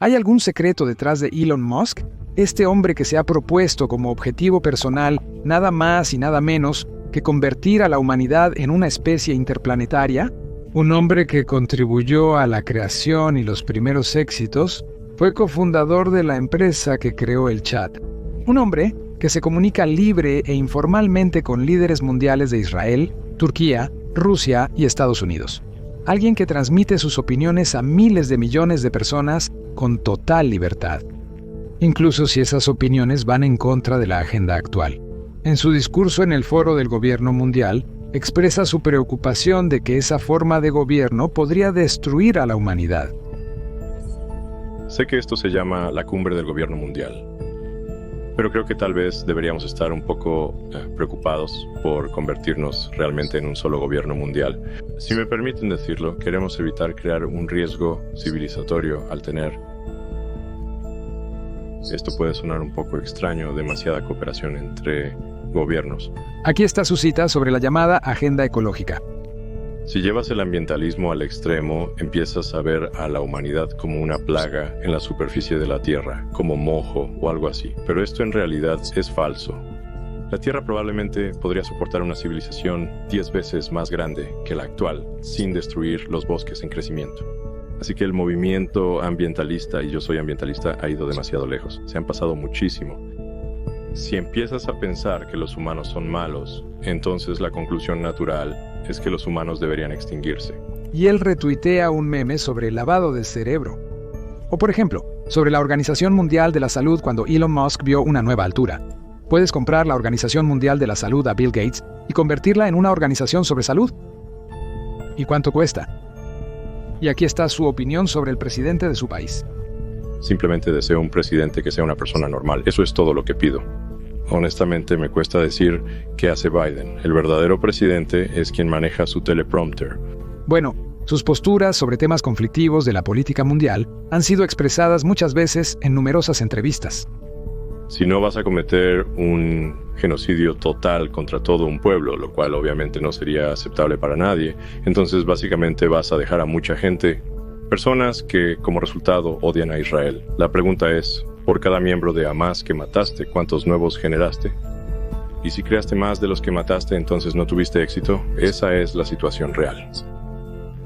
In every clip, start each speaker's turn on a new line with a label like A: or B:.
A: ¿Hay algún secreto detrás de Elon Musk? Este hombre que se ha propuesto como objetivo personal nada más y nada menos que convertir a la humanidad en una especie interplanetaria. Un hombre que contribuyó a la creación y los primeros éxitos, fue cofundador de la empresa que creó el chat. Un hombre que se comunica libre e informalmente con líderes mundiales de Israel, Turquía, Rusia y Estados Unidos. Alguien que transmite sus opiniones a miles de millones de personas con total libertad, incluso si esas opiniones van en contra de la agenda actual. En su discurso en el Foro del Gobierno Mundial, expresa su preocupación de que esa forma de gobierno podría destruir a la humanidad.
B: Sé que esto se llama la Cumbre del Gobierno Mundial, pero creo que tal vez deberíamos estar un poco preocupados por convertirnos realmente en un solo gobierno mundial. Si me permiten decirlo, queremos evitar crear un riesgo civilizatorio al tener... Esto puede sonar un poco extraño, demasiada cooperación entre gobiernos.
A: Aquí está su cita sobre la llamada Agenda Ecológica.
B: Si llevas el ambientalismo al extremo, empiezas a ver a la humanidad como una plaga en la superficie de la Tierra, como mojo o algo así. Pero esto en realidad es falso. La Tierra probablemente podría soportar una civilización 10 veces más grande que la actual, sin destruir los bosques en crecimiento. Así que el movimiento ambientalista, y yo soy ambientalista, ha ido demasiado lejos. Se han pasado muchísimo. Si empiezas a pensar que los humanos son malos, entonces la conclusión natural es que los humanos deberían extinguirse.
A: Y él retuitea un meme sobre el lavado de cerebro. O por ejemplo, sobre la Organización Mundial de la Salud cuando Elon Musk vio una nueva altura. Puedes comprar la Organización Mundial de la Salud a Bill Gates y convertirla en una organización sobre salud. ¿Y cuánto cuesta? Y aquí está su opinión sobre el presidente de su país.
B: Simplemente deseo un presidente que sea una persona normal. Eso es todo lo que pido. Honestamente, me cuesta decir qué hace Biden. El verdadero presidente es quien maneja su teleprompter.
A: Bueno, sus posturas sobre temas conflictivos de la política mundial han sido expresadas muchas veces en numerosas entrevistas.
B: Si no vas a cometer un genocidio total contra todo un pueblo, lo cual obviamente no sería aceptable para nadie, entonces básicamente vas a dejar a mucha gente, personas que como resultado odian a Israel. La pregunta es, por cada miembro de Hamas que mataste, ¿cuántos nuevos generaste? Y si creaste más de los que mataste, entonces no tuviste éxito. Esa es la situación real.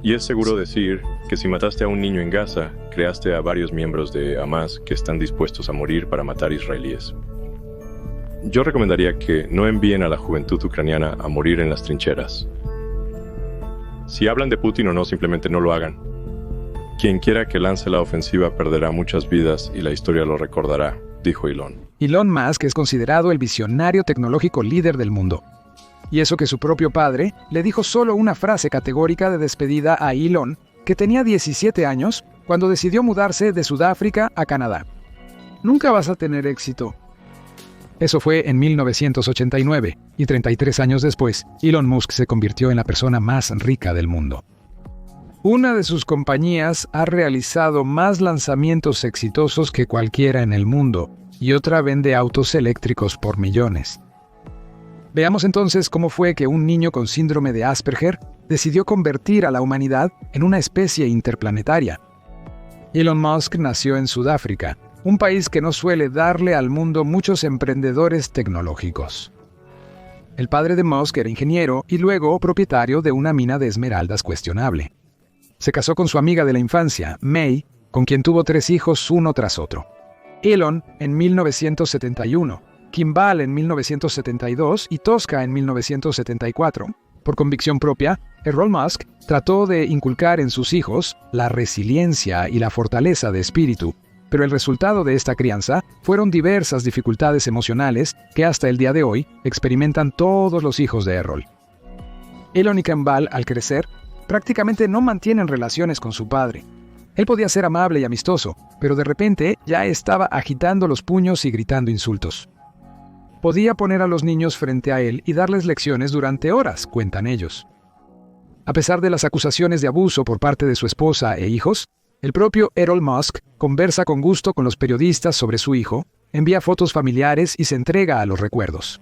B: Y es seguro decir que si mataste a un niño en Gaza, creaste a varios miembros de Hamas que están dispuestos a morir para matar israelíes. Yo recomendaría que no envíen a la juventud ucraniana a morir en las trincheras. Si hablan de Putin o no, simplemente no lo hagan. Quien quiera que lance la ofensiva perderá muchas vidas y la historia lo recordará, dijo Elon.
A: Elon Musk es considerado el visionario tecnológico líder del mundo. Y eso que su propio padre le dijo solo una frase categórica de despedida a Elon, que tenía 17 años, cuando decidió mudarse de Sudáfrica a Canadá. Nunca vas a tener éxito. Eso fue en 1989, y 33 años después, Elon Musk se convirtió en la persona más rica del mundo. Una de sus compañías ha realizado más lanzamientos exitosos que cualquiera en el mundo, y otra vende autos eléctricos por millones. Veamos entonces cómo fue que un niño con síndrome de Asperger decidió convertir a la humanidad en una especie interplanetaria. Elon Musk nació en Sudáfrica, un país que no suele darle al mundo muchos emprendedores tecnológicos. El padre de Musk era ingeniero y luego propietario de una mina de esmeraldas cuestionable. Se casó con su amiga de la infancia, May, con quien tuvo 3 hijos uno tras otro. Elon en 1971, Kimball en 1972 y Tosca en 1974. Por convicción propia, Elon Musk trató de inculcar en sus hijos la resiliencia y la fortaleza de espíritu, pero el resultado de esta crianza fueron diversas dificultades emocionales que hasta el día de hoy experimentan todos los hijos de Errol. Elon y Kimball, al crecer, prácticamente no mantienen relaciones con su padre. Él podía ser amable y amistoso, pero de repente ya estaba agitando los puños y gritando insultos. Podía poner a los niños frente a él y darles lecciones durante horas, cuentan ellos. A pesar de las acusaciones de abuso por parte de su esposa e hijos, el propio Elon Musk conversa con gusto con los periodistas sobre su hijo, envía fotos familiares y se entrega a los recuerdos.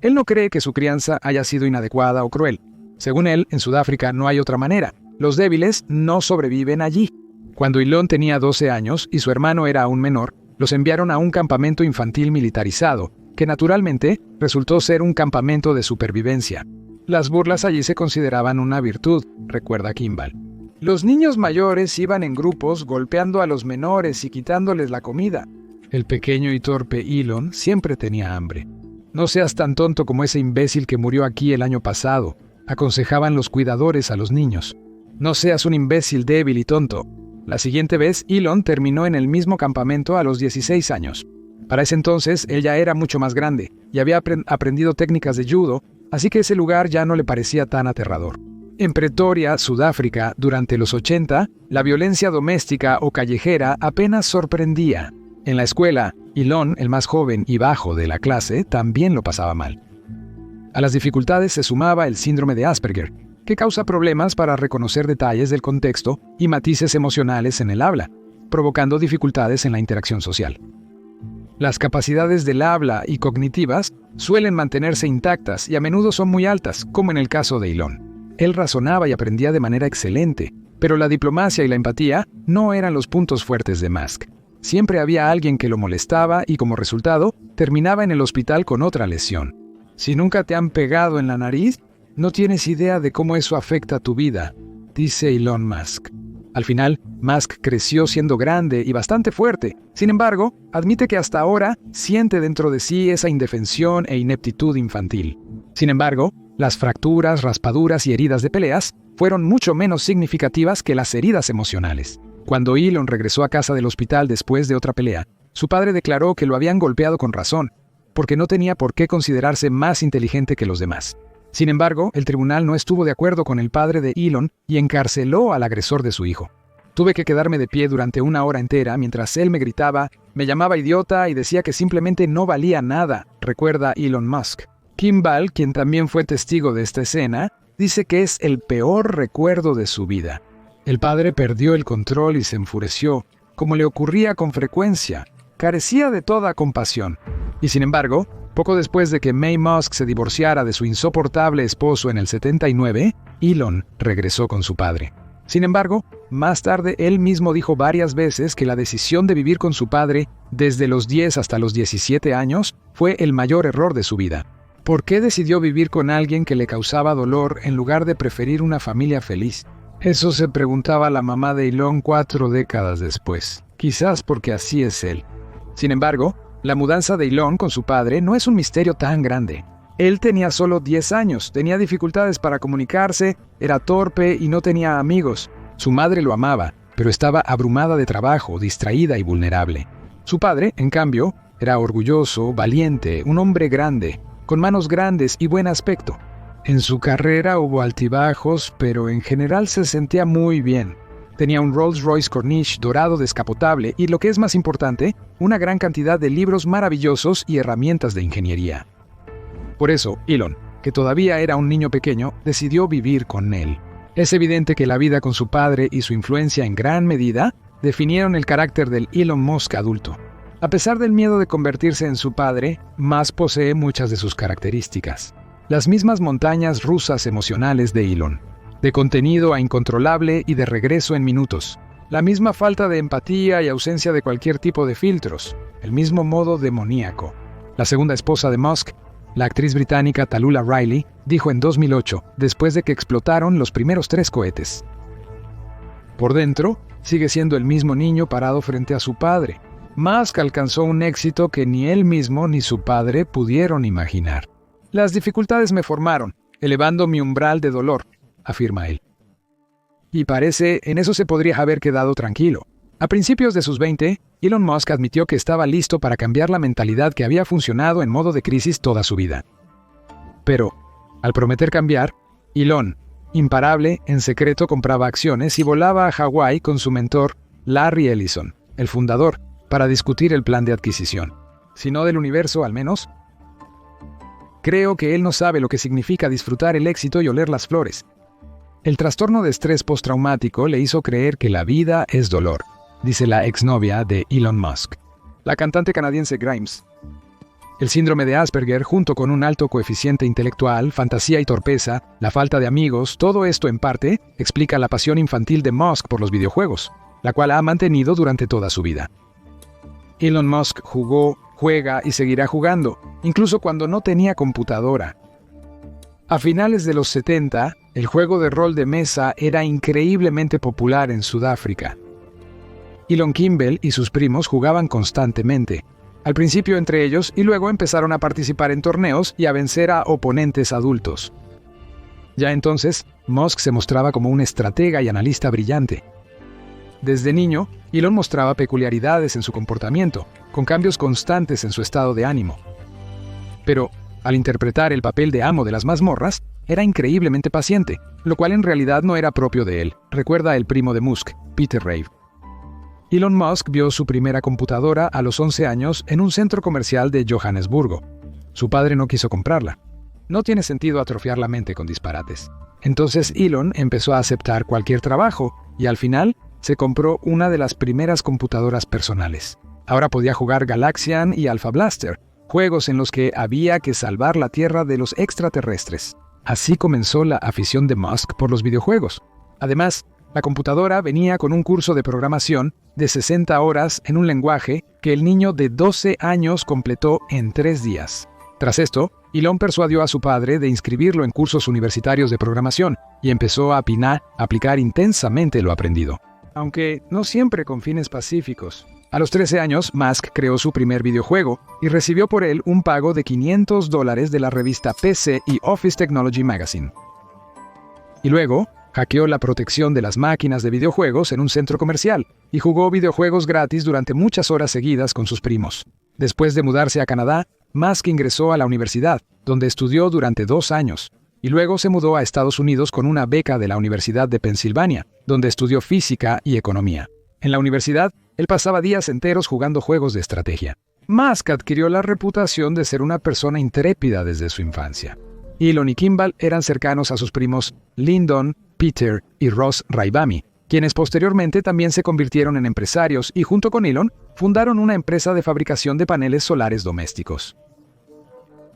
A: Él no cree que su crianza haya sido inadecuada o cruel. Según él, en Sudáfrica no hay otra manera. Los débiles no sobreviven allí. Cuando Elon tenía 12 años y su hermano era aún menor, los enviaron a un campamento infantil militarizado, que naturalmente resultó ser un campamento de supervivencia. Las burlas allí se consideraban una virtud, recuerda Kimball. Los niños mayores iban en grupos golpeando a los menores y quitándoles la comida. El pequeño y torpe Elon siempre tenía hambre. No seas tan tonto como ese imbécil que murió aquí el año pasado, aconsejaban los cuidadores a los niños. No seas un imbécil débil y tonto. La siguiente vez, Elon terminó en el mismo campamento a los 16 años. Para ese entonces, él ya era mucho más grande y había aprendido técnicas de judo, así que ese lugar ya no le parecía tan aterrador. En Pretoria, Sudáfrica, durante los 80, la violencia doméstica o callejera apenas sorprendía. En la escuela, Elon, el más joven y bajo de la clase, también lo pasaba mal. A las dificultades se sumaba el síndrome de Asperger, que causa problemas para reconocer detalles del contexto y matices emocionales en el habla, provocando dificultades en la interacción social. Las capacidades del habla y cognitivas suelen mantenerse intactas y a menudo son muy altas, como en el caso de Elon. Él razonaba y aprendía de manera excelente, pero la diplomacia y la empatía no eran los puntos fuertes de Musk. Siempre había alguien que lo molestaba y como resultado, terminaba en el hospital con otra lesión. Si nunca te han pegado en la nariz, no tienes idea de cómo eso afecta tu vida, dice Elon Musk. Al final, Musk creció siendo grande y bastante fuerte. Sin embargo, admite que hasta ahora siente dentro de sí esa indefensión e ineptitud infantil. Sin embargo, las fracturas, raspaduras y heridas de peleas fueron mucho menos significativas que las heridas emocionales. Cuando Elon regresó a casa del hospital después de otra pelea, su padre declaró que lo habían golpeado con razón, porque no tenía por qué considerarse más inteligente que los demás. Sin embargo, el tribunal no estuvo de acuerdo con el padre de Elon y encarceló al agresor de su hijo. Tuve que quedarme de pie durante 1 hora entera mientras él me gritaba, me llamaba idiota y decía que simplemente no valía nada, recuerda Elon Musk. Kimball, quien también fue testigo de esta escena, dice que es el peor recuerdo de su vida. El padre perdió el control y se enfureció, como le ocurría con frecuencia. Carecía de toda compasión. Y sin embargo, poco después de que Mae Musk se divorciara de su insoportable esposo en el 79, Elon regresó con su padre. Sin embargo, más tarde él mismo dijo varias veces que la decisión de vivir con su padre desde los 10 hasta los 17 años fue el mayor error de su vida. ¿Por qué decidió vivir con alguien que le causaba dolor en lugar de preferir una familia feliz? Eso se preguntaba la mamá de Elon 4 décadas después. Quizás porque así es él. Sin embargo, la mudanza de Elon con su padre no es un misterio tan grande. Él tenía solo 10 años, tenía dificultades para comunicarse, era torpe y no tenía amigos. Su madre lo amaba, pero estaba abrumada de trabajo, distraída y vulnerable. Su padre, en cambio, era orgulloso, valiente, un hombre grande, con manos grandes y buen aspecto. En su carrera hubo altibajos, pero en general se sentía muy bien. Tenía un Rolls-Royce Corniche dorado descapotable y, lo que es más importante, una gran cantidad de libros maravillosos y herramientas de ingeniería. Por eso, Elon, que todavía era un niño pequeño, decidió vivir con él. Es evidente que la vida con su padre y su influencia en gran medida definieron el carácter del Elon Musk adulto. A pesar del miedo de convertirse en su padre, Musk posee muchas de sus características. Las mismas montañas rusas emocionales de Elon. De contenido a incontrolable y de regreso en minutos. La misma falta de empatía y ausencia de cualquier tipo de filtros. El mismo modo demoníaco. La segunda esposa de Musk, la actriz británica Tallulah Riley, dijo en 2008, después de que explotaron los primeros 3 cohetes. Por dentro, sigue siendo el mismo niño parado frente a su padre. Musk alcanzó un éxito que ni él mismo ni su padre pudieron imaginar. Las dificultades me formaron, elevando mi umbral de dolor, afirma él. Y parece, en eso se podría haber quedado tranquilo. A principios de sus 20, Elon Musk admitió que estaba listo para cambiar la mentalidad que había funcionado en modo de crisis toda su vida. Pero, al prometer cambiar, Elon, imparable, en secreto compraba acciones y volaba a Hawái con su mentor, Larry Ellison, el fundador, para discutir el plan de adquisición. Si no del universo, al menos. Creo que él no sabe lo que significa disfrutar el éxito y oler las flores. El trastorno de estrés postraumático le hizo creer que la vida es dolor, dice la exnovia de Elon Musk, la cantante canadiense Grimes. El síndrome de Asperger, junto con un alto coeficiente intelectual, fantasía y torpeza, la falta de amigos, todo esto en parte explica la pasión infantil de Musk por los videojuegos. la cual ha mantenido durante toda su vida. Elon Musk jugó, juega y seguirá jugando, incluso cuando no tenía computadora. A finales de los 70, el juego de rol de mesa era increíblemente popular en Sudáfrica. Elon Kimball y sus primos jugaban constantemente, al principio entre ellos, y luego empezaron a participar en torneos y a vencer a oponentes adultos. Ya entonces, Musk se mostraba como un estratega y analista brillante. Desde niño, Elon mostraba peculiaridades en su comportamiento, con cambios constantes en su estado de ánimo. Pero, al interpretar el papel de amo de las mazmorras, era increíblemente paciente, lo cual en realidad no era propio de él, recuerda el primo de Musk, Peter Rave. Elon Musk vio su primera computadora a los 11 años en un centro comercial de Johannesburgo. Su padre no quiso comprarla. No tiene sentido atrofiar la mente con disparates. Entonces Elon empezó a aceptar cualquier trabajo y al final se compró una de las primeras computadoras personales. Ahora podía jugar Galaxian y Alpha Blaster, juegos en los que había que salvar la Tierra de los extraterrestres. Así comenzó la afición de Musk por los videojuegos. Además, la computadora venía con un curso de programación de 60 horas en un lenguaje que el niño de 12 años completó en 3 días. Tras esto, Elon persuadió a su padre de inscribirlo en cursos universitarios de programación y empezó a aplicar intensamente lo aprendido. Aunque no siempre con fines pacíficos. A los 13 años, Musk creó su primer videojuego y recibió por él un pago de $500 de la revista PC y Office Technology Magazine. Y luego, hackeó la protección de las máquinas de videojuegos en un centro comercial y jugó videojuegos gratis durante muchas horas seguidas con sus primos. Después de mudarse a Canadá, Musk ingresó a la universidad, donde estudió durante 2 años, y luego se mudó a Estados Unidos con una beca de la Universidad de Pensilvania, donde estudió física y economía. En la universidad, él pasaba días enteros jugando juegos de estrategia. Musk adquirió la reputación de ser una persona intrépida desde su infancia. Elon y Kimball eran cercanos a sus primos Lyndon, Peter y Ross Raibami, quienes posteriormente también se convirtieron en empresarios y junto con Elon fundaron una empresa de fabricación de paneles solares domésticos.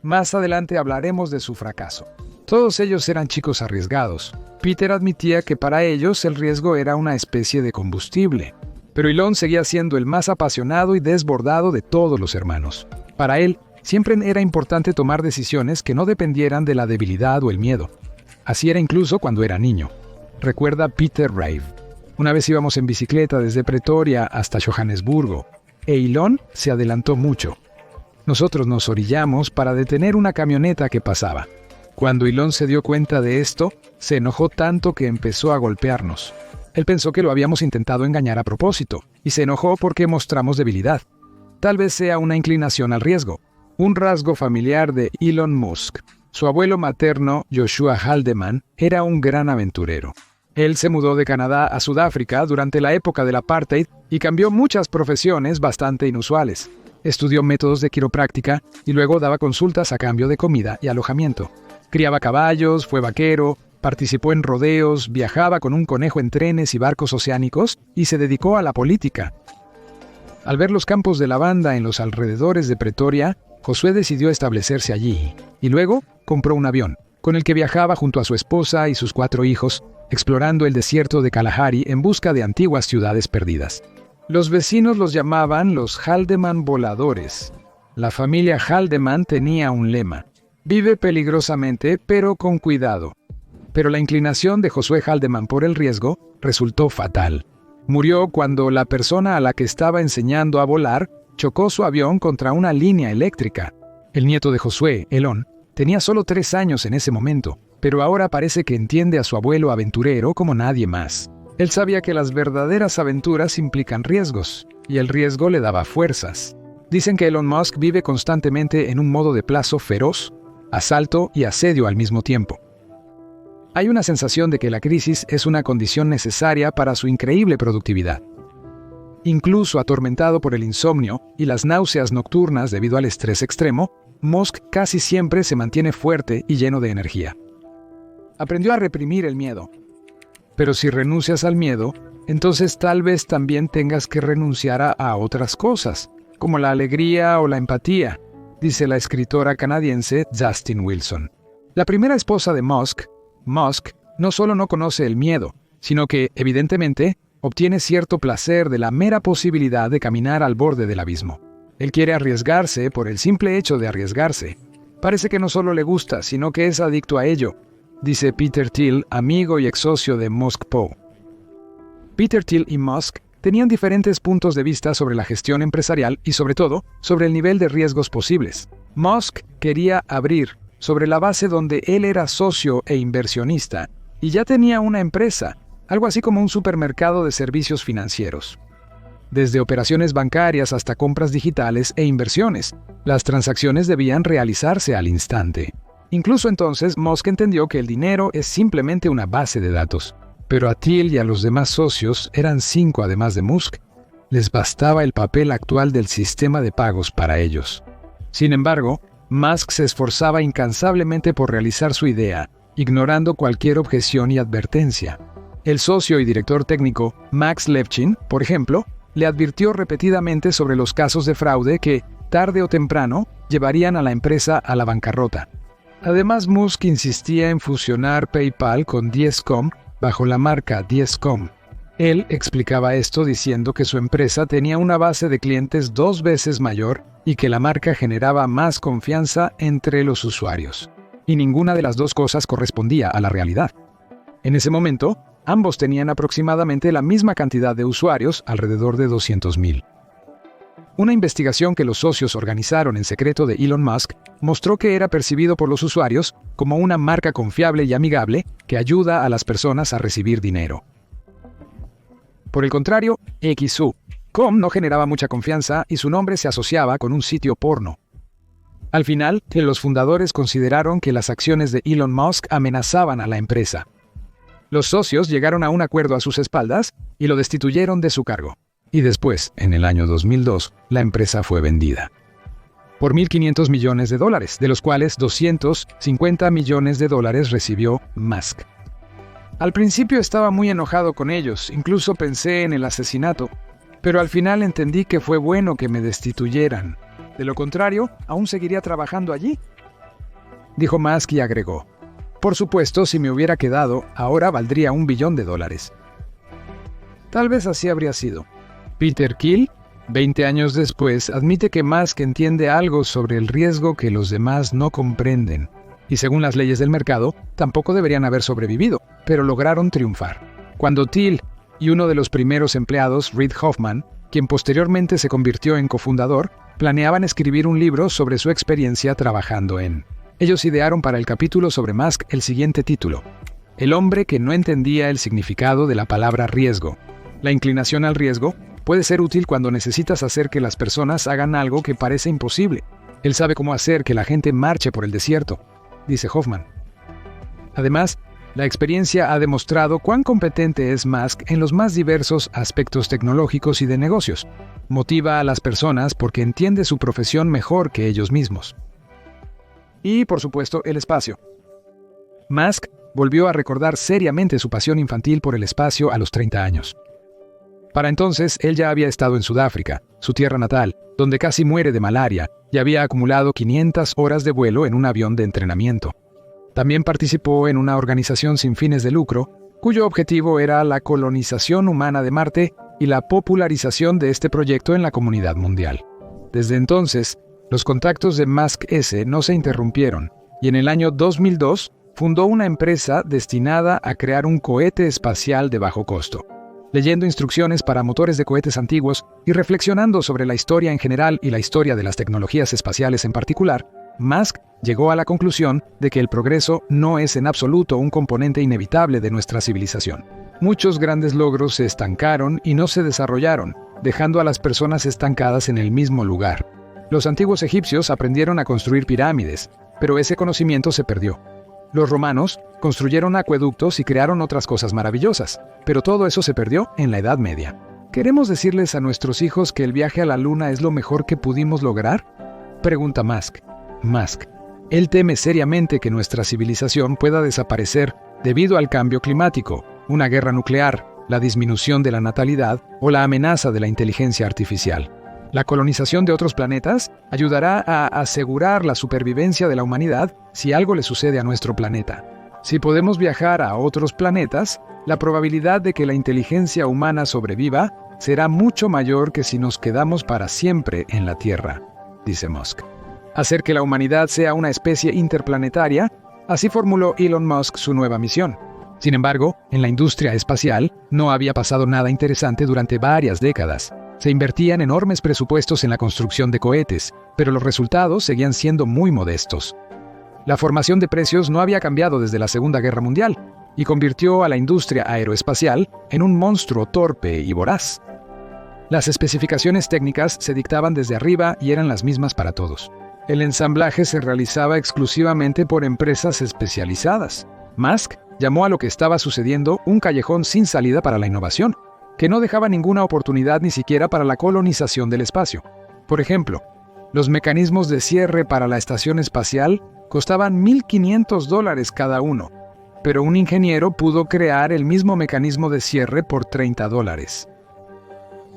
A: Más adelante hablaremos de su fracaso. Todos ellos eran chicos arriesgados. Peter admitía que para ellos el riesgo era una especie de combustible, pero Elon seguía siendo el más apasionado y desbordado de todos los hermanos. Para él, siempre era importante tomar decisiones que no dependieran de la debilidad o el miedo. Así era incluso cuando era niño. Recuerda Peter Rave. Una vez íbamos en bicicleta desde Pretoria hasta Johannesburgo, e Elon se adelantó mucho. Nosotros nos orillamos para detener una camioneta que pasaba. Cuando Elon se dio cuenta de esto, se enojó tanto que empezó a golpearnos. Él pensó que lo habíamos intentado engañar a propósito, y se enojó porque mostramos debilidad. Tal vez sea una inclinación al riesgo, un rasgo familiar de Elon Musk. Su abuelo materno, Joshua Haldeman, era un gran aventurero. Él se mudó de Canadá a Sudáfrica durante la época del apartheid y cambió muchas profesiones bastante inusuales. Estudió métodos de quiropráctica y luego daba consultas a cambio de comida y alojamiento. Criaba caballos, fue vaquero, participó en rodeos, viajaba con un conejo en trenes y barcos oceánicos y se dedicó a la política. Al ver los campos de lavanda en los alrededores de Pretoria, Josué decidió establecerse allí y luego compró un avión, con el que viajaba junto a su esposa y sus 4 hijos, explorando el desierto de Kalahari en busca de antiguas ciudades perdidas. Los vecinos los llamaban los Haldeman voladores. La familia Haldeman tenía un lema: vive peligrosamente, pero con cuidado. Pero la inclinación de Josué Haldeman por el riesgo resultó fatal. Murió cuando la persona a la que estaba enseñando a volar chocó su avión contra una línea eléctrica. El nieto de Josué, Elon, tenía solo 3 años en ese momento, pero ahora parece que entiende a su abuelo aventurero como nadie más. Él sabía que las verdaderas aventuras implican riesgos, y el riesgo le daba fuerzas. Dicen que Elon Musk vive constantemente en un modo de plazo feroz, asalto y asedio al mismo tiempo. Hay una sensación de que la crisis es una condición necesaria para su increíble productividad. Incluso atormentado por el insomnio y las náuseas nocturnas debido al estrés extremo, Musk casi siempre se mantiene fuerte y lleno de energía. Aprendió a reprimir el miedo. Pero si renuncias al miedo, entonces tal vez también tengas que renunciar a otras cosas, como la alegría o la empatía, dice la escritora canadiense Justin Wilson. La primera esposa de Musk, no solo no conoce el miedo, sino que, evidentemente, obtiene cierto placer de la mera posibilidad de caminar al borde del abismo. Él quiere arriesgarse por el simple hecho de arriesgarse. Parece que no solo le gusta, sino que es adicto a ello, dice Peter Thiel, amigo y ex socio de Musk Poe. Peter Thiel y Musk tenían diferentes puntos de vista sobre la gestión empresarial y sobre todo, sobre el nivel de riesgos posibles. Musk quería abrir sobre la base donde él era socio e inversionista y ya tenía una empresa, algo así como un supermercado de servicios financieros. Desde operaciones bancarias hasta compras digitales e inversiones, las transacciones debían realizarse al instante. Incluso entonces, Musk entendió que el dinero es simplemente una base de datos. Pero a Thiel y a los demás socios, eran 5 además de Musk, les bastaba el papel actual del sistema de pagos para ellos. Sin embargo, Musk se esforzaba incansablemente por realizar su idea, ignorando cualquier objeción y advertencia. El socio y director técnico, Max Levchin, por ejemplo, le advirtió repetidamente sobre los casos de fraude que, tarde o temprano, llevarían a la empresa a la bancarrota. Además, Musk insistía en fusionar PayPal con Diez.com bajo la marca Diez.com. Él explicaba esto diciendo que su empresa tenía una base de clientes 2 veces mayor y que la marca generaba más confianza entre los usuarios. Y ninguna de las dos cosas correspondía a la realidad. En ese momento, ambos tenían aproximadamente la misma cantidad de usuarios, alrededor de 200,000. Una investigación que los socios organizaron en secreto de Elon Musk mostró que era percibido por los usuarios como una marca confiable y amigable que ayuda a las personas a recibir dinero. Por el contrario, XU.com no generaba mucha confianza y su nombre se asociaba con un sitio porno. Al final, los fundadores consideraron que las acciones de Elon Musk amenazaban a la empresa. Los socios llegaron a un acuerdo a sus espaldas y lo destituyeron de su cargo. Y después, en el año 2002, la empresa fue vendida por $1.500 millones, de los cuales $250 millones recibió Musk. Al principio estaba muy enojado con ellos, incluso pensé en el asesinato, pero al final entendí que fue bueno que me destituyeran. De lo contrario, aún seguiría trabajando allí, dijo Musk y agregó: por supuesto, si me hubiera quedado, ahora valdría $1 billón. Tal vez así habría sido. Peter Thiel, 20 años después, admite que Musk entiende algo sobre el riesgo que los demás no comprenden, y según las leyes del mercado, tampoco deberían haber sobrevivido, pero lograron triunfar. Cuando Thiel y uno de los primeros empleados, Reid Hoffman, quien posteriormente se convirtió en cofundador, planeaban escribir un libro sobre su experiencia trabajando en. Ellos idearon para el capítulo sobre Musk el siguiente título: El hombre que no entendía el significado de la palabra riesgo. La inclinación al riesgo puede ser útil cuando necesitas hacer que las personas hagan algo que parece imposible. Él sabe cómo hacer que la gente marche por el desierto, dice Hoffman. Además, la experiencia ha demostrado cuán competente es Musk en los más diversos aspectos tecnológicos y de negocios. Motiva a las personas porque entiende su profesión mejor que ellos mismos. Y, por supuesto, el espacio. Musk volvió a recordar seriamente su pasión infantil por el espacio a los 30 años. Para entonces, él ya había estado en Sudáfrica, su tierra natal, donde casi muere de malaria, y había acumulado 500 horas de vuelo en un avión de entrenamiento. También participó en una organización sin fines de lucro, cuyo objetivo era la colonización humana de Marte y la popularización de este proyecto en la comunidad mundial. Desde entonces, los contactos de Musk no se interrumpieron, y en el año 2002 fundó una empresa destinada a crear un cohete espacial de bajo costo. Leyendo instrucciones para motores de cohetes antiguos y reflexionando sobre la historia en general y la historia de las tecnologías espaciales en particular, Musk llegó a la conclusión de que el progreso no es en absoluto un componente inevitable de nuestra civilización. Muchos grandes logros se estancaron y no se desarrollaron, dejando a las personas estancadas en el mismo lugar. Los antiguos egipcios aprendieron a construir pirámides, pero ese conocimiento se perdió. Los romanos construyeron acueductos y crearon otras cosas maravillosas, pero todo eso se perdió en la Edad Media. ¿Queremos decirles a nuestros hijos que el viaje a la Luna es lo mejor que pudimos lograr?, pregunta Musk. Él teme seriamente que nuestra civilización pueda desaparecer debido al cambio climático, una guerra nuclear, la disminución de la natalidad o la amenaza de la inteligencia artificial. La colonización de otros planetas ayudará a asegurar la supervivencia de la humanidad si algo le sucede a nuestro planeta. Si podemos viajar a otros planetas, la probabilidad de que la inteligencia humana sobreviva será mucho mayor que si nos quedamos para siempre en la Tierra, dice Musk. Hacer que la humanidad sea una especie interplanetaria, así formuló Elon Musk su nueva misión. Sin embargo, en la industria espacial no había pasado nada interesante durante varias décadas. Se invertían enormes presupuestos en la construcción de cohetes, pero los resultados seguían siendo muy modestos. La formación de precios no había cambiado desde la Segunda Guerra Mundial y convirtió a la industria aeroespacial en un monstruo torpe y voraz. Las especificaciones técnicas se dictaban desde arriba y eran las mismas para todos. El ensamblaje se realizaba exclusivamente por empresas especializadas. Musk llamó a lo que estaba sucediendo un callejón sin salida para la innovación, que no dejaba ninguna oportunidad ni siquiera para la colonización del espacio. Por ejemplo, los mecanismos de cierre para la estación espacial costaban $1,500 cada uno, pero un ingeniero pudo crear el mismo mecanismo de cierre por $30.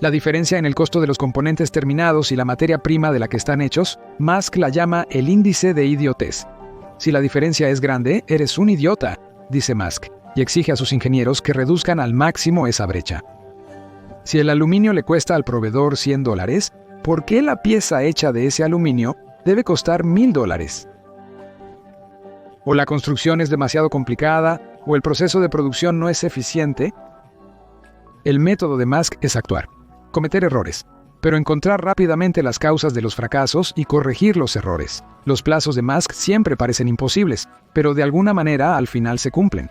A: La diferencia en el costo de los componentes terminados y la materia prima de la que están hechos, Musk la llama el índice de idiotez. Si la diferencia es grande, eres un idiota, dice Musk, y exige a sus ingenieros que reduzcan al máximo esa brecha. Si el aluminio le cuesta al proveedor $100, ¿por qué la pieza hecha de ese aluminio debe costar $1,000? O la construcción es demasiado complicada, o el proceso de producción no es eficiente. El método de Musk es actuar, cometer errores, pero encontrar rápidamente las causas de los fracasos y corregir los errores. Los plazos de Musk siempre parecen imposibles, pero de alguna manera al final se cumplen.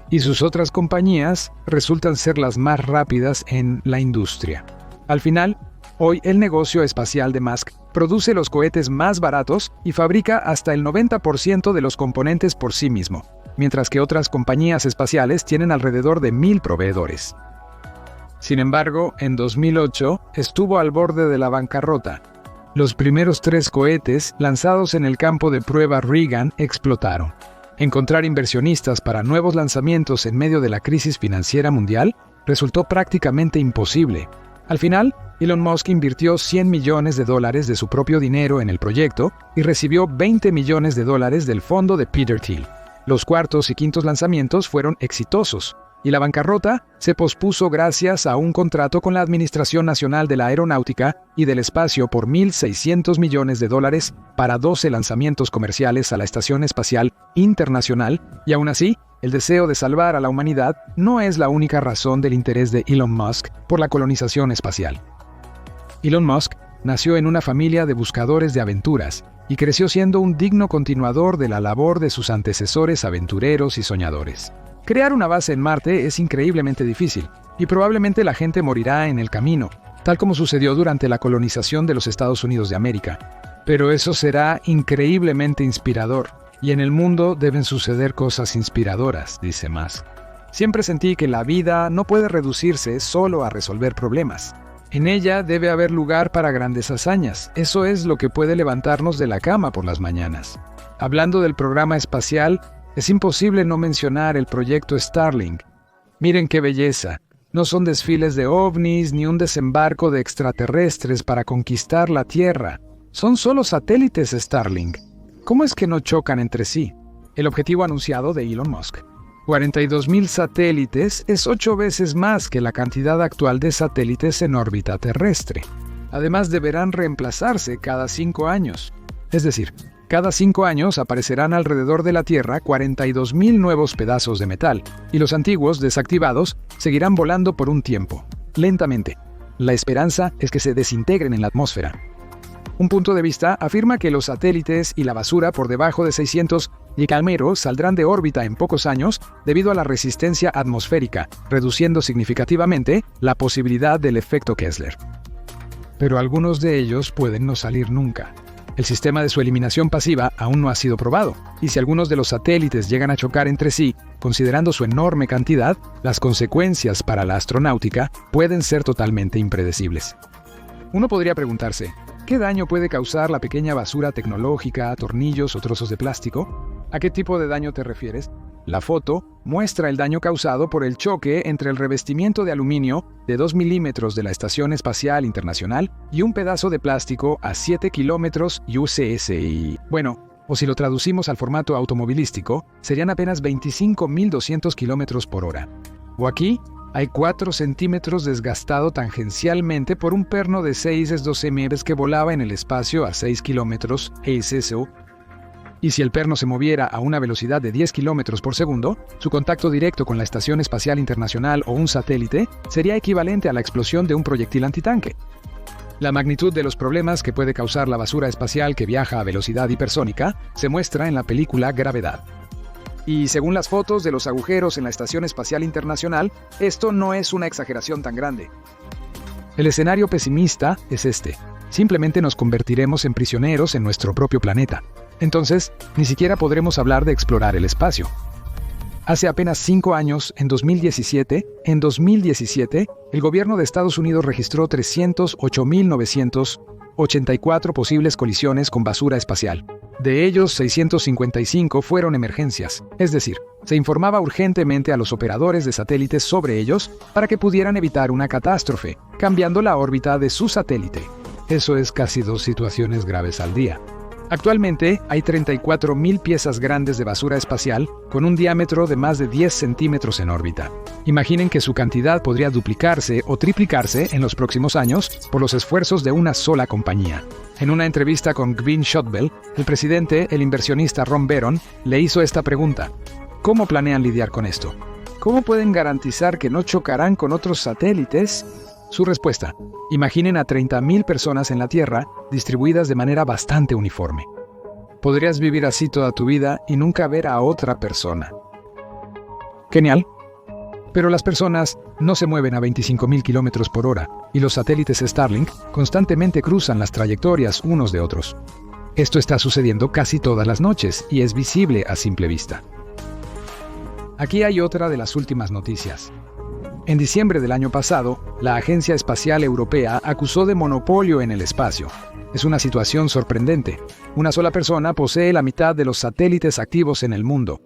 A: Y sus otras compañías resultan ser las más rápidas en la industria. Al final, hoy el negocio espacial de Musk produce los cohetes más baratos y fabrica hasta el 90% de los componentes por sí mismo, mientras que otras compañías espaciales tienen alrededor de 1,000 proveedores. Sin embargo, en 2008 estuvo al borde de la bancarrota. Los primeros 3 cohetes lanzados en el campo de prueba Reagan explotaron. Encontrar inversionistas para nuevos lanzamientos en medio de la crisis financiera mundial resultó prácticamente imposible. Al final, Elon Musk invirtió $100 millones de su propio dinero en el proyecto y recibió $20 millones del fondo de Peter Thiel. Los cuartos y quintos lanzamientos fueron exitosos, y la bancarrota se pospuso gracias a un contrato con la Administración Nacional de la Aeronáutica y del Espacio por $1,600 millones para 12 lanzamientos comerciales a la Estación Espacial Internacional, y aún así, el deseo de salvar a la humanidad no es la única razón del interés de Elon Musk por la colonización espacial. Elon Musk nació en una familia de buscadores de aventuras y creció siendo un digno continuador de la labor de sus antecesores aventureros y soñadores. Crear una base en Marte es increíblemente difícil, y probablemente la gente morirá en el camino, tal como sucedió durante la colonización de los Estados Unidos de América. Pero eso será increíblemente inspirador, y en el mundo deben suceder cosas inspiradoras, dice Musk. Siempre sentí que la vida no puede reducirse solo a resolver problemas. En ella debe haber lugar para grandes hazañas. Eso es lo que puede levantarnos de la cama por las mañanas. Hablando del programa espacial, es imposible no mencionar el proyecto Starlink. Miren qué belleza. No son desfiles de ovnis ni un desembarco de extraterrestres para conquistar la Tierra. Son solo satélites Starlink. ¿Cómo es que no chocan entre sí? El objetivo anunciado de Elon Musk. 42,000 satélites es 8 veces más que la cantidad actual de satélites en órbita terrestre. Además, deberán reemplazarse cada 5 años. Es decir, cada 5 años aparecerán alrededor de la Tierra 42,000 nuevos pedazos de metal, y los antiguos, desactivados, seguirán volando por un tiempo, lentamente. La esperanza es que se desintegren en la atmósfera. Un punto de vista afirma que los satélites y la basura por debajo de 600 km saldrán de órbita en pocos años debido a la resistencia atmosférica, reduciendo significativamente la posibilidad del efecto Kessler. Pero algunos de ellos pueden no salir nunca. El sistema de su eliminación pasiva aún no ha sido probado, y si algunos de los satélites llegan a chocar entre sí, considerando su enorme cantidad, las consecuencias para la astronáutica pueden ser totalmente impredecibles. Uno podría preguntarse, ¿qué daño puede causar la pequeña basura tecnológica, tornillos o trozos de plástico? ¿A qué tipo de daño te refieres? La foto muestra el daño causado por el choque entre el revestimiento de aluminio de 2 milímetros de la Estación Espacial Internacional y un pedazo de plástico a 7 kilómetros UCSI. Bueno, o si lo traducimos al formato automovilístico, serían apenas 25.200 kilómetros por hora. O aquí, hay 4 centímetros desgastado tangencialmente por un perno de 6 mm que volaba en el espacio a 6 kilómetros (ASO). Y si el perno se moviera a una velocidad de 10 kilómetros por segundo, su contacto directo con la Estación Espacial Internacional o un satélite sería equivalente a la explosión de un proyectil antitanque. La magnitud de los problemas que puede causar la basura espacial que viaja a velocidad hipersónica se muestra en la película Gravedad. Y según las fotos de los agujeros en la Estación Espacial Internacional, esto no es una exageración tan grande. El escenario pesimista es este: simplemente nos convertiremos en prisioneros en nuestro propio planeta. Entonces, ni siquiera podremos hablar de explorar el espacio. Hace apenas 5 años, en 2017, el gobierno de Estados Unidos registró 308.984 posibles colisiones con basura espacial. De ellos, 655 fueron emergencias, es decir, se informaba urgentemente a los operadores de satélites sobre ellos para que pudieran evitar una catástrofe, cambiando la órbita de su satélite. Eso es casi 2 situaciones graves al día. Actualmente hay 34.000 piezas grandes de basura espacial con un diámetro de más de 10 centímetros en órbita. Imaginen que su cantidad podría duplicarse o triplicarse en los próximos años por los esfuerzos de una sola compañía. En una entrevista con Gwynne Shotwell, el inversionista Ron Baron, le hizo esta pregunta: ¿cómo planean lidiar con esto? ¿Cómo pueden garantizar que no chocarán con otros satélites? Su respuesta: imaginen a 30.000 personas en la Tierra, distribuidas de manera bastante uniforme. Podrías vivir así toda tu vida y nunca ver a otra persona. Genial. Pero las personas no se mueven a 25.000 kilómetros por hora, y los satélites Starlink constantemente cruzan las trayectorias unos de otros. Esto está sucediendo casi todas las noches y es visible a simple vista. Aquí hay otra de las últimas noticias. En diciembre del año pasado, la Agencia Espacial Europea acusó de monopolio en el espacio. Es una situación sorprendente. Una sola persona posee la mitad de los satélites activos en el mundo.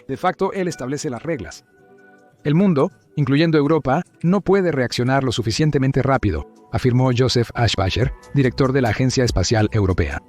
A: De facto, él establece las reglas. El mundo, incluyendo Europa, no puede reaccionar lo suficientemente rápido, afirmó Joseph Aschbacher, director de la Agencia Espacial Europea.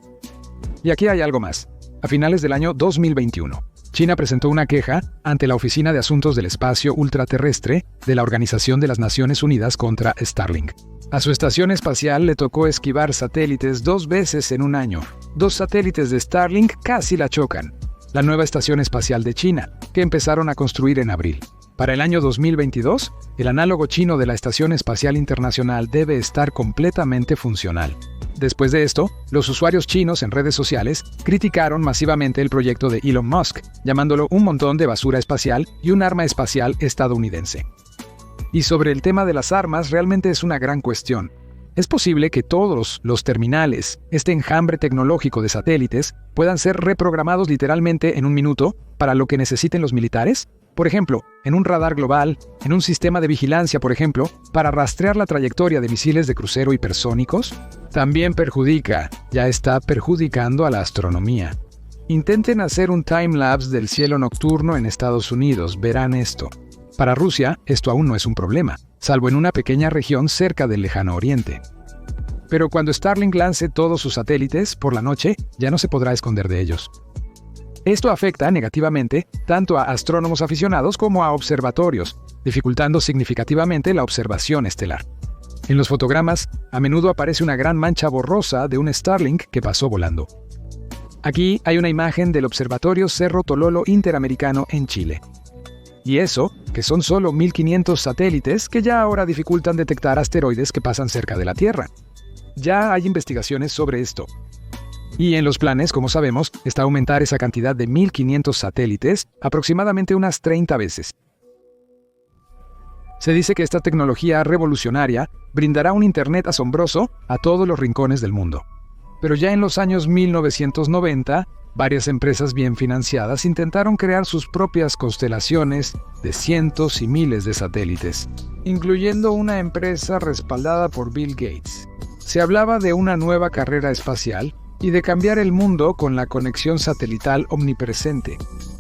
A: Y aquí hay algo más. A finales del año 2021, China presentó una queja ante la Oficina de Asuntos del Espacio Ultraterrestre de la Organización de las Naciones Unidas contra Starlink. A su estación espacial le tocó esquivar satélites 2 veces en un año. 2 satélites de Starlink casi la chocan. La nueva estación espacial de China, que empezaron a construir en abril. Para el año 2022, el análogo chino de la Estación Espacial Internacional debe estar completamente funcional. Después de esto, los usuarios chinos en redes sociales criticaron masivamente el proyecto de Elon Musk, llamándolo un montón de basura espacial y un arma espacial estadounidense. Y sobre el tema de las armas, realmente es una gran cuestión. ¿Es posible que todos los terminales, este enjambre tecnológico de satélites, puedan ser reprogramados literalmente en un minuto para lo que necesiten los militares? Por ejemplo, en un radar global, en un sistema de vigilancia, por ejemplo, para rastrear la trayectoria de misiles de crucero hipersónicos. También ya está perjudicando a la astronomía. Intenten hacer un time-lapse del cielo nocturno en Estados Unidos, verán esto. Para Rusia, esto aún no es un problema, salvo en una pequeña región cerca del lejano oriente. Pero cuando Starlink lance todos sus satélites por la noche, ya no se podrá esconder de ellos. Esto afecta negativamente tanto a astrónomos aficionados como a observatorios, dificultando significativamente la observación estelar. En los fotogramas, a menudo aparece una gran mancha borrosa de un Starlink que pasó volando. Aquí hay una imagen del Observatorio Cerro Tololo Interamericano en Chile. Y eso, que son solo 1.500 satélites que ya ahora dificultan detectar asteroides que pasan cerca de la Tierra. Ya hay investigaciones sobre esto. Y en los planes, como sabemos, está aumentar esa cantidad de 1.500 satélites aproximadamente unas 30 veces. Se dice que esta tecnología revolucionaria brindará un Internet asombroso a todos los rincones del mundo. Pero ya en los años 1990, varias empresas bien financiadas intentaron crear sus propias constelaciones de cientos y miles de satélites, incluyendo una empresa respaldada por Bill Gates. Se hablaba de una nueva carrera espacial y de cambiar el mundo con la conexión satelital omnipresente.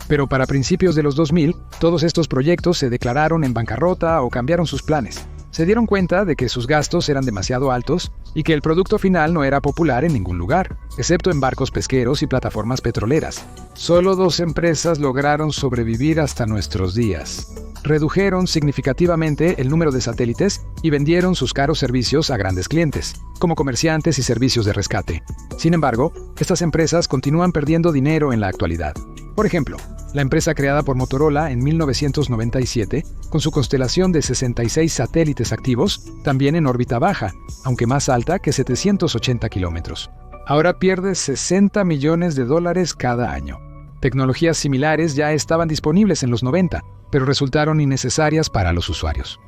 A: Pero para principios de los 2000, todos estos proyectos se declararon en bancarrota o cambiaron sus planes. se dieron cuenta de que sus gastos eran demasiado altos y que el producto final no era popular en ningún lugar, excepto en barcos pesqueros y plataformas petroleras. Solo 2 empresas lograron sobrevivir hasta nuestros días. Redujeron significativamente el número de satélites y vendieron sus caros servicios a grandes clientes, como comerciantes y servicios de rescate. Sin embargo, estas empresas continúan perdiendo dinero en la actualidad. Por ejemplo, la empresa creada por Motorola en 1997, con su constelación de 66 satélites activos, también en órbita baja, aunque más alta que 780 kilómetros. Ahora pierde $60 millones cada año. Tecnologías similares ya estaban disponibles en los 90, pero resultaron innecesarias para los usuarios.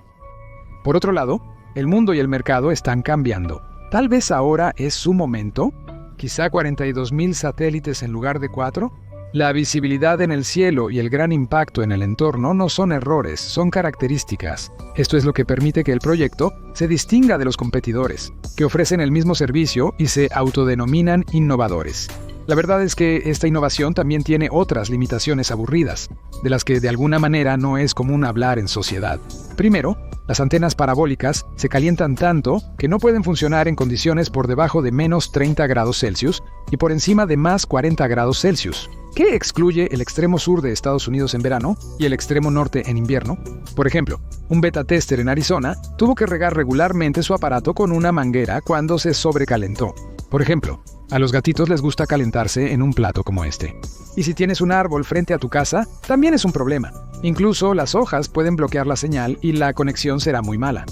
A: Por otro lado, el mundo y el mercado están cambiando. Tal vez ahora es su momento, quizá 42.000 satélites en lugar de 4. La visibilidad en el cielo y el gran impacto en el entorno no son errores, son características. Esto es lo que permite que el proyecto se distinga de los competidores, que ofrecen el mismo servicio y se autodenominan innovadores. La verdad es que esta innovación también tiene otras limitaciones aburridas, de las que de alguna manera no es común hablar en sociedad. Primero, las antenas parabólicas se calientan tanto que no pueden funcionar en condiciones por debajo de menos 30 grados Celsius y por encima de más 40 grados Celsius. ¿Qué excluye el extremo sur de Estados Unidos en verano y el extremo norte en invierno? Por ejemplo, un beta tester en Arizona tuvo que regar regularmente su aparato con una manguera cuando se sobrecalentó. Por ejemplo, a los gatitos les gusta calentarse en un plato como este. Y si tienes un árbol frente a tu casa, también es un problema. Incluso las hojas pueden bloquear la señal y la conexión será muy mala.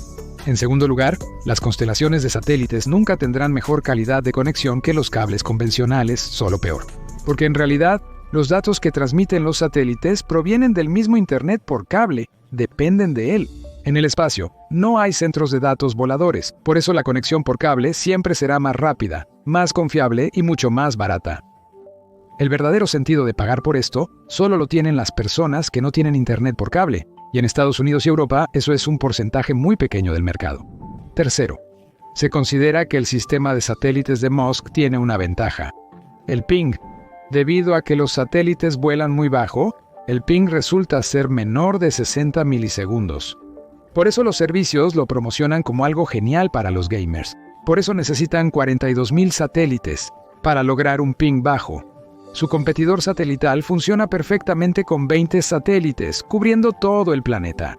A: En segundo lugar, las constelaciones de satélites nunca tendrán mejor calidad de conexión que los cables convencionales, solo peor. Porque en realidad, los datos que transmiten los satélites provienen del mismo Internet por cable, dependen de él. En el espacio, no hay centros de datos voladores, por eso la conexión por cable siempre será más rápida, más confiable y mucho más barata. El verdadero sentido de pagar por esto solo lo tienen las personas que no tienen Internet por cable, y en Estados Unidos y Europa eso es un porcentaje muy pequeño del mercado. Tercero, se considera que el sistema de satélites de Musk tiene una ventaja: el ping. Debido a que los satélites vuelan muy bajo, el ping resulta ser menor de 60 milisegundos. Por eso los servicios lo promocionan como algo genial para los gamers. Por eso necesitan 42.000 satélites para lograr un ping bajo. Su competidor satelital funciona perfectamente con 20 satélites, cubriendo todo el planeta.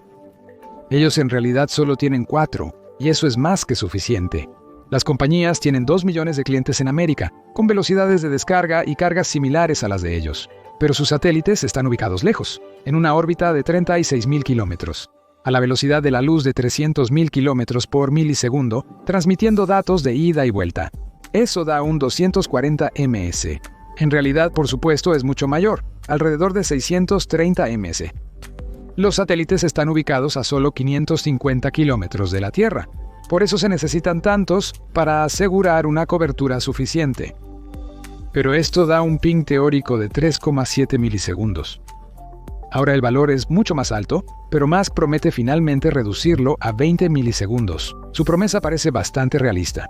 A: Ellos en realidad solo tienen 4, y eso es más que suficiente. Las compañías tienen 2 millones de clientes en América, con velocidades de descarga y cargas similares a las de ellos. Pero sus satélites están ubicados lejos, en una órbita de 36.000 kilómetros, a la velocidad de la luz de 300.000 kilómetros por milisegundo, transmitiendo datos de ida y vuelta. Eso da un 240 ms. En realidad, por supuesto, es mucho mayor, alrededor de 630 ms. Los satélites están ubicados a solo 550 kilómetros de la Tierra. Por eso se necesitan tantos para asegurar una cobertura suficiente. Pero esto da un ping teórico de 3,7 milisegundos. Ahora el valor es mucho más alto, pero Musk promete finalmente reducirlo a 20 milisegundos. Su promesa parece bastante realista.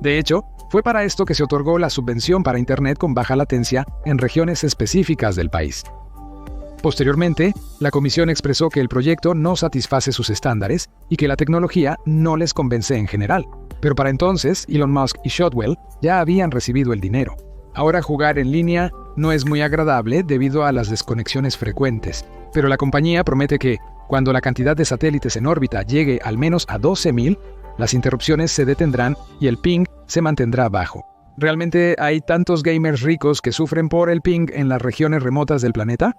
A: De hecho, fue para esto que se otorgó la subvención para Internet con baja latencia en regiones específicas del país. Posteriormente, la comisión expresó que el proyecto no satisface sus estándares y que la tecnología no les convence en general. Pero para entonces, Elon Musk y Shotwell ya habían recibido el dinero. Ahora jugar en línea no es muy agradable debido a las desconexiones frecuentes, pero la compañía promete que, cuando la cantidad de satélites en órbita llegue al menos a 12.000, las interrupciones se detendrán y el ping se mantendrá bajo. ¿Realmente hay tantos gamers ricos que sufren por el ping en las regiones remotas del planeta?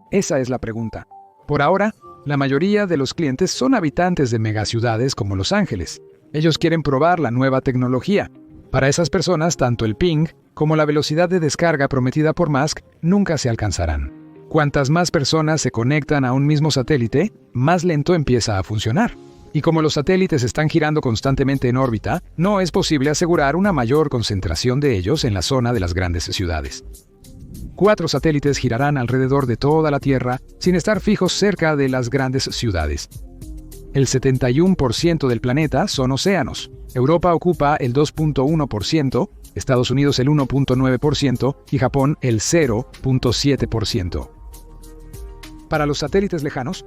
A: Esa es la pregunta. Por ahora, la mayoría de los clientes son habitantes de megaciudades como Los Ángeles. Ellos quieren probar la nueva tecnología. Para esas personas, tanto el ping como la velocidad de descarga prometida por Musk nunca se alcanzarán. Cuantas más personas se conectan a un mismo satélite, más lento empieza a funcionar. Y como los satélites están girando constantemente en órbita, no es posible asegurar una mayor concentración de ellos en la zona de las grandes ciudades. 4 satélites girarán alrededor de toda la Tierra sin estar fijos cerca de las grandes ciudades. El 71% del planeta son océanos. Europa ocupa el 2.1%, Estados Unidos el 1.9% y Japón el 0.7%. Para los satélites lejanos,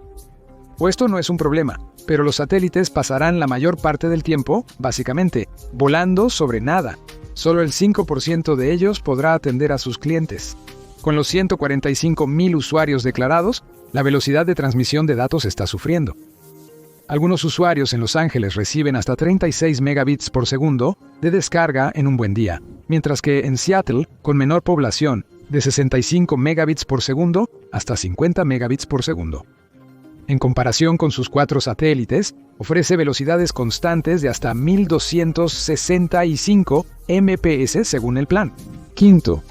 A: O esto no es un problema, pero los satélites pasarán la mayor parte del tiempo, básicamente, volando sobre nada. Solo el 5% de ellos podrá atender a sus clientes. Con los 145,000 usuarios declarados, la velocidad de transmisión de datos está sufriendo. Algunos usuarios en Los Ángeles reciben hasta 36 megabits por segundo de descarga en un buen día, mientras que en Seattle, con menor población, de 65 megabits por segundo hasta 50 megabits por segundo. En comparación con sus 4 satélites, ofrece velocidades constantes de hasta 1265 Mbps según el plan. Quinto,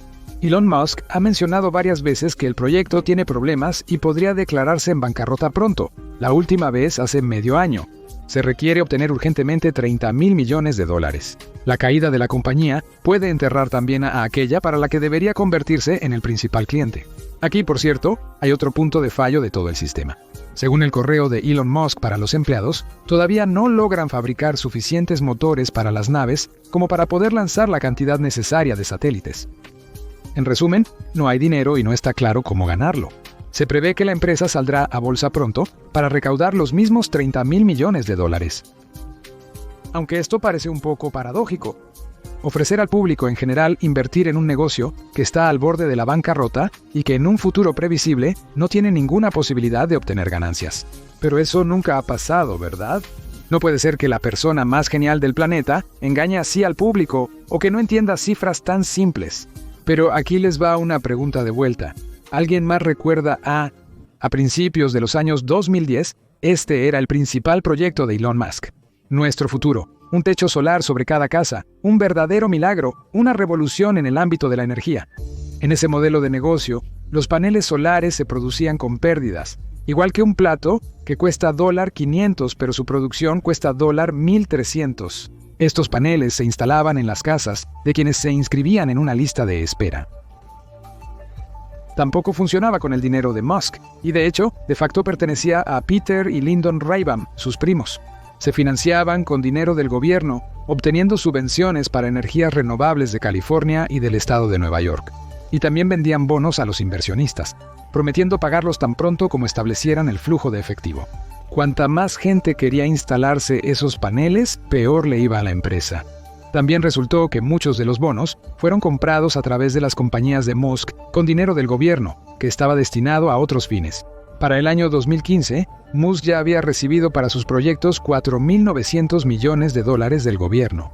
A: Elon Musk ha mencionado varias veces que el proyecto tiene problemas y podría declararse en bancarrota pronto, la última vez hace medio año. Se requiere obtener urgentemente $30,000 millones. La caída de la compañía puede enterrar también a aquella para la que debería convertirse en el principal cliente. Aquí, por cierto, hay otro punto de fallo de todo el sistema. Según el correo de Elon Musk para los empleados, todavía no logran fabricar suficientes motores para las naves como para poder lanzar la cantidad necesaria de satélites. En resumen, no hay dinero y no está claro cómo ganarlo. Se prevé que la empresa saldrá a bolsa pronto para recaudar los mismos $30,000 millones. Aunque esto parece un poco paradójico. Ofrecer al público en general invertir en un negocio que está al borde de la bancarrota y que en un futuro previsible no tiene ninguna posibilidad de obtener ganancias. Pero eso nunca ha pasado, ¿verdad? No puede ser que la persona más genial del planeta engañe así al público o que no entienda cifras tan simples. Pero aquí les va una pregunta de vuelta. ¿Alguien más recuerda a principios de los años 2010, este era el principal proyecto de Elon Musk? Nuestro futuro. Un techo solar sobre cada casa, un verdadero milagro, una revolución en el ámbito de la energía. En ese modelo de negocio, los paneles solares se producían con pérdidas, igual que un plato que cuesta $500, pero su producción cuesta $1,300. Estos paneles se instalaban en las casas de quienes se inscribían en una lista de espera. Tampoco funcionaba con el dinero de Musk, y de hecho, de facto pertenecía a Peter y Lyndon Raybam, sus primos. Se financiaban con dinero del gobierno, obteniendo subvenciones para energías renovables de California y del estado de Nueva York. Y también vendían bonos a los inversionistas, prometiendo pagarlos tan pronto como establecieran el flujo de efectivo. Cuanta más gente quería instalarse esos paneles, peor le iba a la empresa. También resultó que muchos de los bonos fueron comprados a través de las compañías de Musk con dinero del gobierno, que estaba destinado a otros fines. Para el año 2015, Musk ya había recibido para sus proyectos $4,900 millones del gobierno.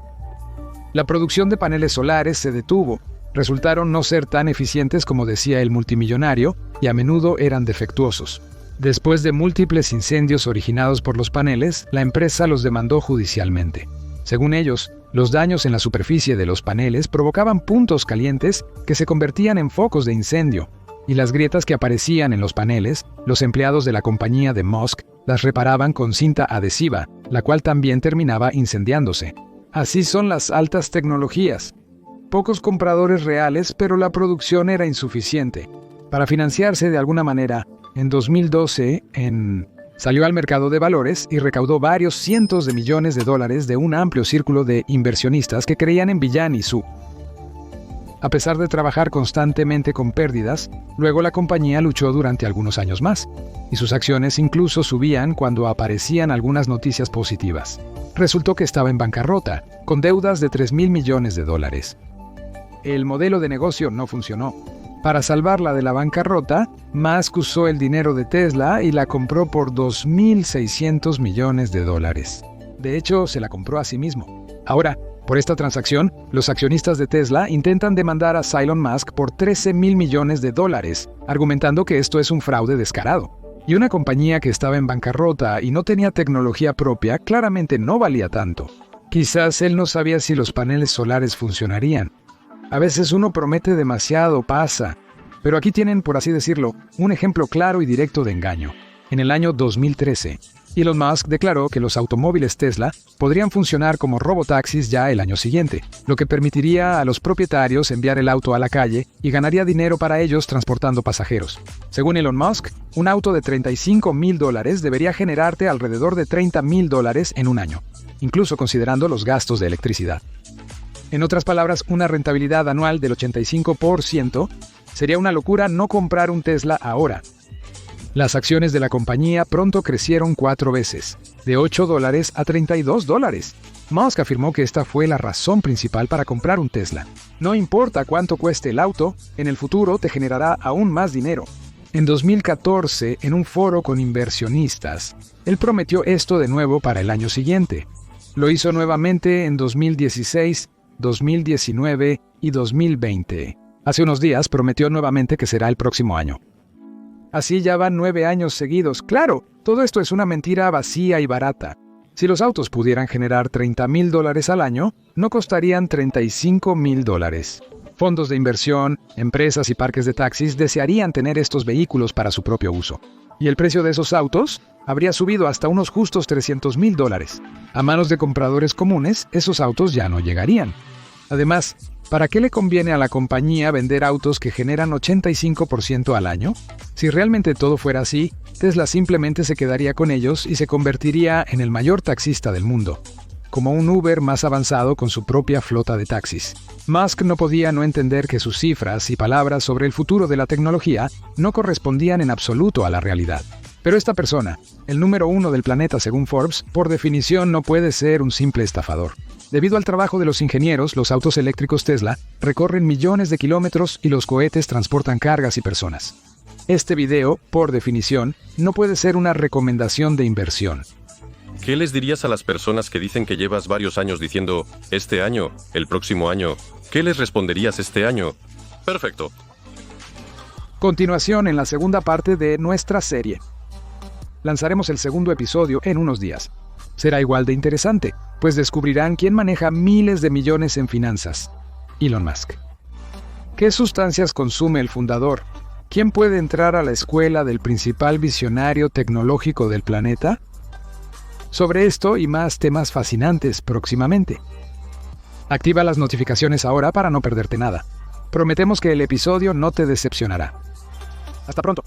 A: La producción de paneles solares se detuvo, resultaron no ser tan eficientes como decía el multimillonario y a menudo eran defectuosos. Después de múltiples incendios originados por los paneles, la empresa los demandó judicialmente. Según ellos, los daños en la superficie de los paneles provocaban puntos calientes que se convertían en focos de incendio, y las grietas que aparecían en los paneles, los empleados de la compañía de Musk las reparaban con cinta adhesiva, la cual también terminaba incendiándose. Así son las altas tecnologías. Pocos compradores reales, pero la producción era insuficiente. Para financiarse de alguna manera, en 2012, salió al mercado de valores y recaudó varios cientos de millones de dólares de un amplio círculo de inversionistas que creían en Billion y Su. A pesar de trabajar constantemente con pérdidas, luego la compañía luchó durante algunos años más, y sus acciones incluso subían cuando aparecían algunas noticias positivas. Resultó que estaba en bancarrota, con deudas de $3,000 millones. El modelo de negocio no funcionó. Para salvarla de la bancarrota, Musk usó el dinero de Tesla y la compró por $2,600 millones. De hecho, se la compró a sí mismo. Ahora, por esta transacción, los accionistas de Tesla intentan demandar a Elon Musk por $13,000 millones, argumentando que esto es un fraude descarado. Y una compañía que estaba en bancarrota y no tenía tecnología propia claramente no valía tanto. Quizás él no sabía si los paneles solares funcionarían. A veces uno promete demasiado, pasa. Pero aquí tienen, por así decirlo, un ejemplo claro y directo de engaño. En el año 2013, Elon Musk declaró que los automóviles Tesla podrían funcionar como robotaxis ya el año siguiente, lo que permitiría a los propietarios enviar el auto a la calle y ganaría dinero para ellos transportando pasajeros. Según Elon Musk, un auto de $35,000 debería generarte alrededor de $30,000 en un año, incluso considerando los gastos de electricidad. En otras palabras, una rentabilidad anual del 85%, sería una locura no comprar un Tesla ahora. Las acciones de la compañía pronto crecieron 4 veces, de $8 a $32. Musk afirmó que esta fue la razón principal para comprar un Tesla. No importa cuánto cueste el auto, en el futuro te generará aún más dinero. En 2014, en un foro con inversionistas, él prometió esto de nuevo para el año siguiente. Lo hizo nuevamente en 2016, 2019 y 2020. Hace unos días prometió nuevamente que será el próximo año. Así ya van 9 años seguidos. Claro, todo esto es una mentira vacía y barata. Si los autos pudieran generar $30,000 al año, no costarían $35,000. Fondos de inversión, empresas y parques de taxis desearían tener estos vehículos para su propio uso. Y el precio de esos autos habría subido hasta unos justos $300,000. A manos de compradores comunes, esos autos ya no llegarían. Además, ¿para qué le conviene a la compañía vender autos que generan 85% al año? Si realmente todo fuera así, Tesla simplemente se quedaría con ellos y se convertiría en el mayor taxista del mundo, como un Uber más avanzado con su propia flota de taxis. Musk no podía no entender que sus cifras y palabras sobre el futuro de la tecnología no correspondían en absoluto a la realidad. Pero esta persona, el número 1 del planeta según Forbes, por definición no puede ser un simple estafador. Debido al trabajo de los ingenieros, los autos eléctricos Tesla recorren millones de kilómetros y los cohetes transportan cargas y personas. Este video, por definición, no puede ser una recomendación de inversión.
C: ¿Qué les dirías a las personas que dicen que llevas varios años diciendo, este año, el próximo año? ¿Qué les responderías este año? Perfecto.
A: Continuación en la segunda parte de nuestra serie. Lanzaremos el segundo episodio en unos días. Será igual de interesante, pues descubrirán quién maneja miles de millones en finanzas. Elon Musk. ¿Qué sustancias consume el fundador? ¿Quién puede entrar a la escuela del principal visionario tecnológico del planeta? Sobre esto y más temas fascinantes próximamente. Activa las notificaciones ahora para no perderte nada. Prometemos que el episodio no te decepcionará. Hasta pronto.